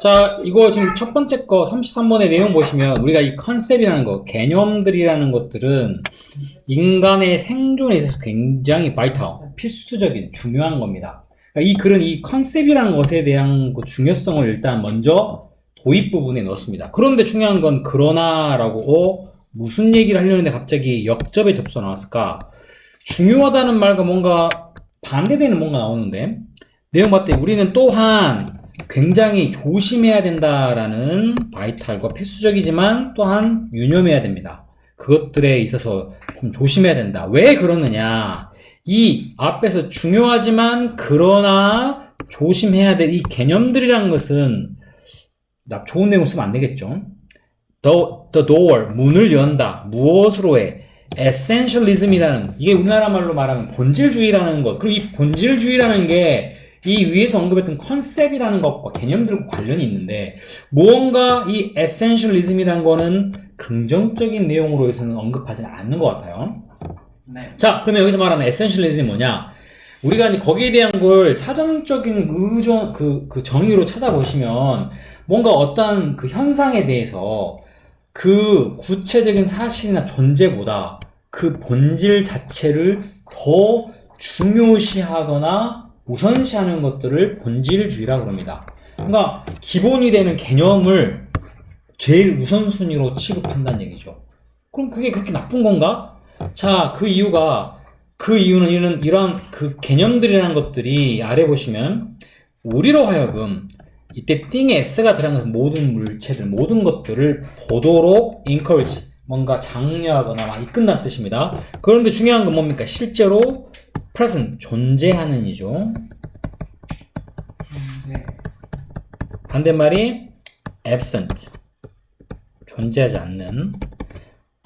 자, 이거 지금 첫 번째 거 33번의 내용 보시면 우리가 이 컨셉이라는 거, 개념들이라는 것들은 인간의 생존에 있어서 굉장히 바이탈, 필수적인 중요한 겁니다. 그러니까 이 글은 이 컨셉이라는 것에 대한 그 중요성을 일단 먼저 도입 부분에 넣었습니다. 그런데 중요한 건 그러나라고 무슨 얘기를 하려는데 갑자기 역접의 접수가 나왔을까? 중요하다는 말과 뭔가 반대되는 뭔가 나오는데 내용 봤더니 우리는 또한 굉장히 조심해야 된다라는 바이탈과 필수적이지만 또한 유념해야 됩니다. 그것들에 있어서 좀 조심해야 된다. 왜 그러느냐? 이 앞에서 중요하지만 그러나 조심해야 될 이 개념들이란 것은 좋은 내용 쓰면 안 되겠죠. The door, 문을 연다. 무엇으로 해? Essentialism이라는, 이게 우리나라 말로 말하면 본질주의라는 것. 그리고 이 본질주의라는 게 이 위에서 언급했던 컨셉이라는 것과 개념들과 관련이 있는데 무언가 이 essentialism이라는 거는 긍정적인 내용으로 해서는 언급하지는 않는 것 같아요. 네. 자, 그러면 여기서 말하는 essentialism이 뭐냐? 우리가 이제 거기에 대한 걸 사전적인 그 정의로 찾아보시면 뭔가 어떤 그 현상에 대해서 그 구체적인 사실이나 존재보다 그 본질 자체를 더 중요시하거나 우선시하는 것들을 본질주의라고 합니다. 그러니까 기본이 되는 개념을 제일 우선순위로 취급한다는 얘기죠. 그럼 그게 그렇게 나쁜 건가? 자, 그 이유는 이런 그 개념들이라는 것들이 아래 보시면 우리로 하여금 이때 띵에 s가 들어가서 모든 물체들, 모든 것들을 보도록 encourage, 뭔가 장려하거나 막 이끈다는 뜻입니다. 그런데 중요한 건 뭡니까? 실제로 present, 존재하는 이죠. 네. 반대말이 absent, 존재하지 않는.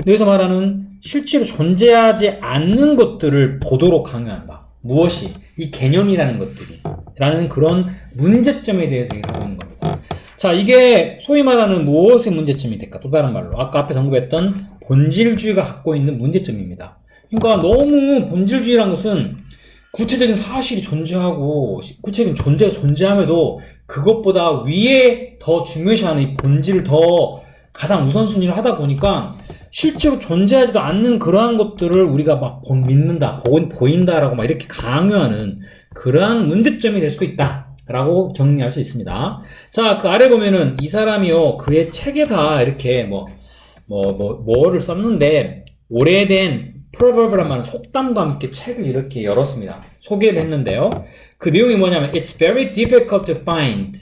여기서 말하는 실제로 존재하지 않는 것들을 보도록 강요한다. 무엇이? 이 개념이라는 것들이. 라는 그런 문제점에 대해서 얘기를 하고 있는 겁니다. 자, 이게 소위 말하는 무엇의 문제점이 될까? 또 다른 말로. 아까 앞에 언급했던 본질주의가 갖고 있는 문제점입니다. 그러니까 너무 본질주의라는 것은 구체적인 사실이 존재하고 구체적인 존재가 존재함에도 그것보다 위에 더 중요시하는 이 본질을 더 가장 우선순위를 하다 보니까 실제로 존재하지도 않는 그러한 것들을 우리가 막 믿는다, 보인다라고 막 이렇게 강요하는 그러한 문제점이 될 수도 있다. 라고 정리할 수 있습니다. 자, 그 아래 보면은 이 사람이요, 그의 책에다 이렇게 뭐를 썼는데, 오래된 proverb란 말은 속담과 함께 책을 이렇게 열었습니다. 소개를 했는데요. 그 내용이 뭐냐면, it's very difficult to find.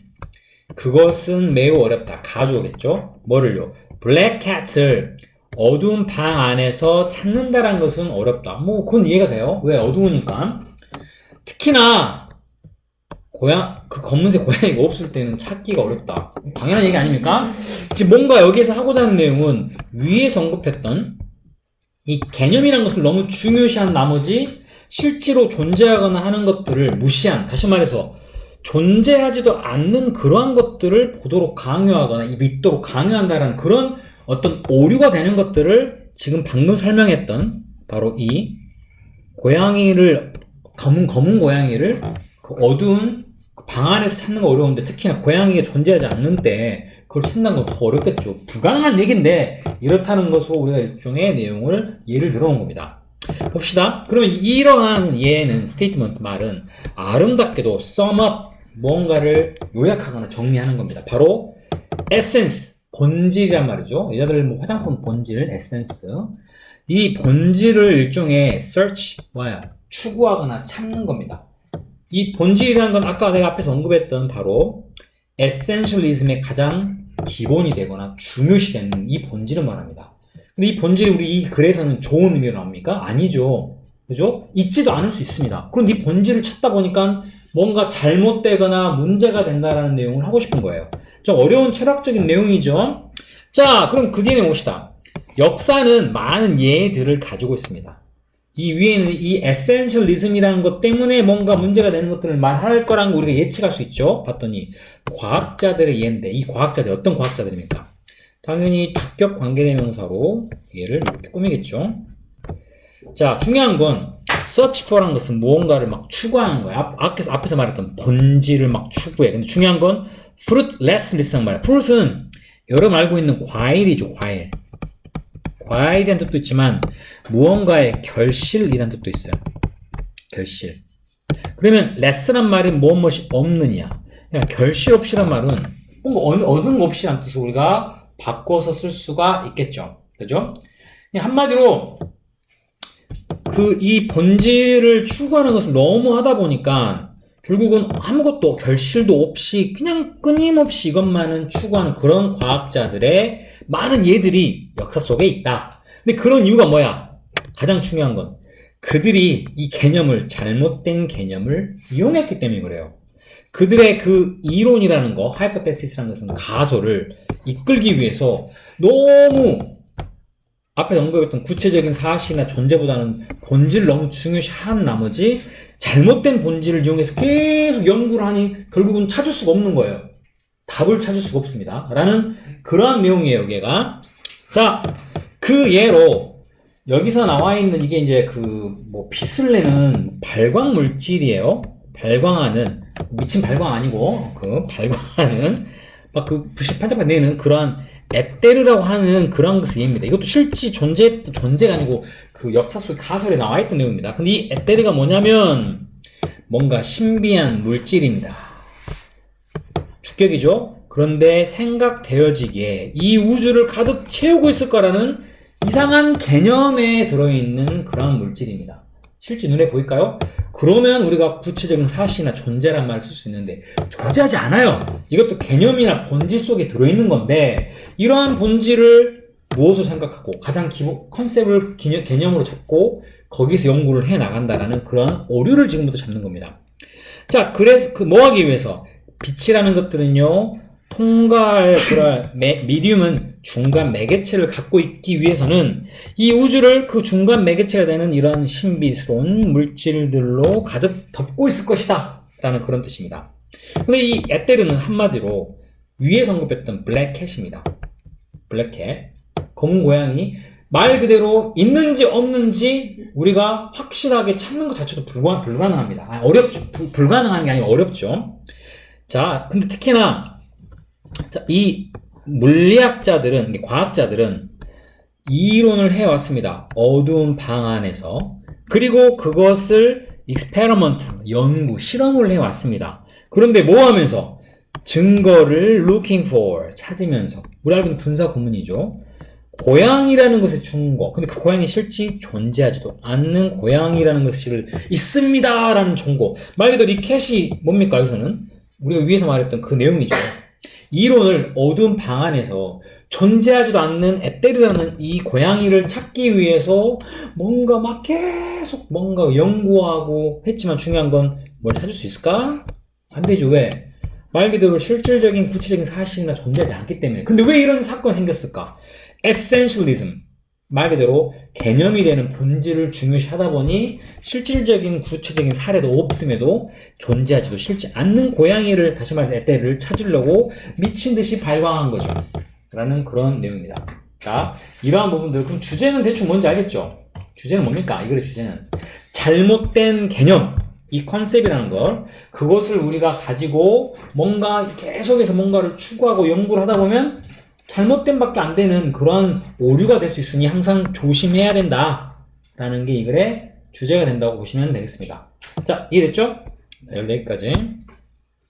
그것은 매우 어렵다. 가주어겠죠? 뭐를요? black cat을 어두운 방 안에서 찾는다란 것은 어렵다. 뭐, 그건 이해가 돼요. 왜? 어두우니까. 특히나, 그 검은색 고양이가 없을 때는 찾기가 어렵다. 당연한 얘기 아닙니까? 지금 뭔가 여기에서 하고자 하는 내용은 위에서 언급했던 이 개념이란 것을 너무 중요시한 나머지 실제로 존재하거나 하는 것들을 무시한, 다시 말해서 존재하지도 않는 그러한 것들을 보도록 강요하거나 믿도록 강요한다는 그런 어떤 오류가 되는 것들을 지금 방금 설명했던 바로 이 고양이를, 검은 고양이를 그 어두운 방 안에서 찾는 거 어려운데 특히나 고양이가 존재하지 않는 때 그걸 찾는 건 더 어렵겠죠. 불가능한 얘기인데 이렇다는 것으로 우리가 일종의 내용을 예를 들어온 겁니다. 봅시다. 그러면 이러한 예는 스테이트먼트 말은 아름답게도 sum up, 뭔가를 요약하거나 정리하는 겁니다. 바로 essence, 본질이란 말이죠. 여자들 뭐 화장품 본질, 에센스. 이 본질을 일종의 search, 추구하거나 찾는 겁니다. 이 본질이라는 건 아까 내가 앞에서 언급했던 바로 essentialism의 가장 기본이 되거나 중요시되는 이 본질을 말합니다. 근데 이 본질이 우리 이 글에서는 좋은 의미로 나옵니까? 아니죠. 그죠? 있지도 않을 수 있습니다. 그럼 이 본질을 찾다 보니까 뭔가 잘못되거나 문제가 된다라는 내용을 하고 싶은 거예요. 좀 어려운 철학적인 내용이죠. 자, 그럼 그 뒤에 봅시다. 역사는 많은 예들을 가지고 있습니다. 이 위에는 이 essentialism이라는 것 때문에 뭔가 문제가 되는 것들을 말할 거라는 거 우리가 예측할 수 있죠. 봤더니 과학자들의 예인데 이 과학자들 어떤 과학자들입니까? 당연히 주격 관계대명사로 얘를 이렇게 꾸미겠죠. 자, 중요한 건 search for라는 것은 무언가를 막 추구하는 거야. 앞에서 말했던 본질을 막 추구해. 근데 중요한 건 fruitlessness란 말이야. fruit은 여러분 알고 있는 과일이죠, 과일. 과일이라는 뜻도 있지만 무언가의 결실이라는 뜻도 있어요. 결실. 그러면 less란 말이 무엇이 없느냐. 그냥 결실 없이란 말은 뭔가 얻은 거 없이란 뜻을 우리가 바꿔서 쓸 수가 있겠죠. 그죠? 한마디로 이 본질을 추구하는 것을 너무 하다 보니까 결국은 아무것도 결실도 없이 그냥 끊임없이 이것만은 추구하는 그런 과학자들의 많은 예들이 역사 속에 있다. 근데 그런 이유가 뭐야? 가장 중요한 건 그들이 이 개념을 잘못된 개념을 이용했기 때문에 그래요. 그들의 그 이론이라는 거, 하이포테시스라는 것은 가설을 이끌기 위해서 너무 앞에 언급했던 구체적인 사실이나 존재보다는 본질을 너무 중요시한 나머지 잘못된 본질을 이용해서 계속 연구를 하니 결국은 찾을 수가 없는 거예요. 답을 찾을 수가 없습니다. 라는 그러한 내용이에요, 여기가. 자, 그 예로 여기서 나와 있는 이게 이제 빛을 내는 발광 물질이에요. 발광하는, 미친 발광 아니고, 발광하는, 빛이 반짝반짝 내는 그러한 에테르라고 하는 그런 것을 얘기합니다. 이것도 실제 존재가 아니고 역사 속 가설에 나와 있던 내용입니다. 근데 이 에테르가 뭐냐면 뭔가 신비한 물질입니다. 주격이죠? 그런데 생각되어지기에 이 우주를 가득 채우고 있을 거라는 이상한 개념에 들어있는 그런 물질입니다. 실제 눈에 보일까요? 그러면 우리가 구체적인 사실이나 존재란 말을 쓸 수 있는데 존재하지 않아요. 이것도 개념이나 본질 속에 들어있는 건데 이러한 본질을 무엇으로 생각하고 가장 기본 컨셉을 개념으로 잡고 거기서 연구를 해 나간다라는 그런 오류를 지금부터 잡는 겁니다. 자, 그래서 뭐 하기 위해서 빛이라는 것들은요, 미디움은 중간 매개체를 갖고 있기 위해서는 이 우주를 그 중간 매개체가 되는 이런 신비스러운 물질들로 가득 덮고 있을 것이다 라는 그런 뜻입니다. 근데 이 에테르는 한마디로 위에서 언급했던 블랙캣입니다. 블랙캣, 검은 고양이, 말 그대로 있는지 없는지 우리가 확실하게 찾는 것 자체도 불가능합니다. 어렵죠. 불가능한 게 아니라 어렵죠. 자, 근데 특히나 이 물리학자들은, 과학자들은 이론을 해왔습니다. 어두운 방 안에서. 그리고 그것을 experiment, 연구, 실험을 해왔습니다. 그런데 뭐 하면서? 증거를 looking for, 찾으면서. 우리 알고 있는 분사 구문이죠. 고양이라는 것의 증거. 근데 그 고양이 실제 존재하지도 않는 고양이라는 것이 있습니다. 라는 정보. 말 그대로 이 캣이 뭡니까? 여기서는 우리가 위에서 말했던 그 내용이죠. 이론을 어두운 방 안에서 존재하지도 않는 에테르라는 이 고양이를 찾기 위해서 뭔가 막 계속 뭔가 연구하고 했지만 중요한 건 뭘 찾을 수 있을까? 안 되죠. 왜? 말 그대로 실질적인 구체적인 사실이나 존재하지 않기 때문에. 근데 왜 이런 사건이 생겼을까? Essentialism. 말 그대로 개념이 되는 본질을 중요시 하다 보니 실질적인 구체적인 사례도 없음에도 존재하지도 싫지 않는 고양이를, 다시 말해서 에테르를 찾으려고 미친 듯이 발광한 거죠. 라는 그런 내용입니다. 자, 이러한 부분들. 그럼 주제는 대충 뭔지 알겠죠? 주제는 뭡니까? 이 글의 주제는 잘못된 개념, 이 컨셉이라는 걸, 그것을 우리가 가지고 뭔가 계속해서 뭔가를 추구하고 연구를 하다 보면 잘못된 밖에 안 되는 그런 오류가 될 수 있으니 항상 조심해야 된다 라는 게 이 글의 주제가 된다고 보시면 되겠습니다. 자, 이해됐죠? 여기까지.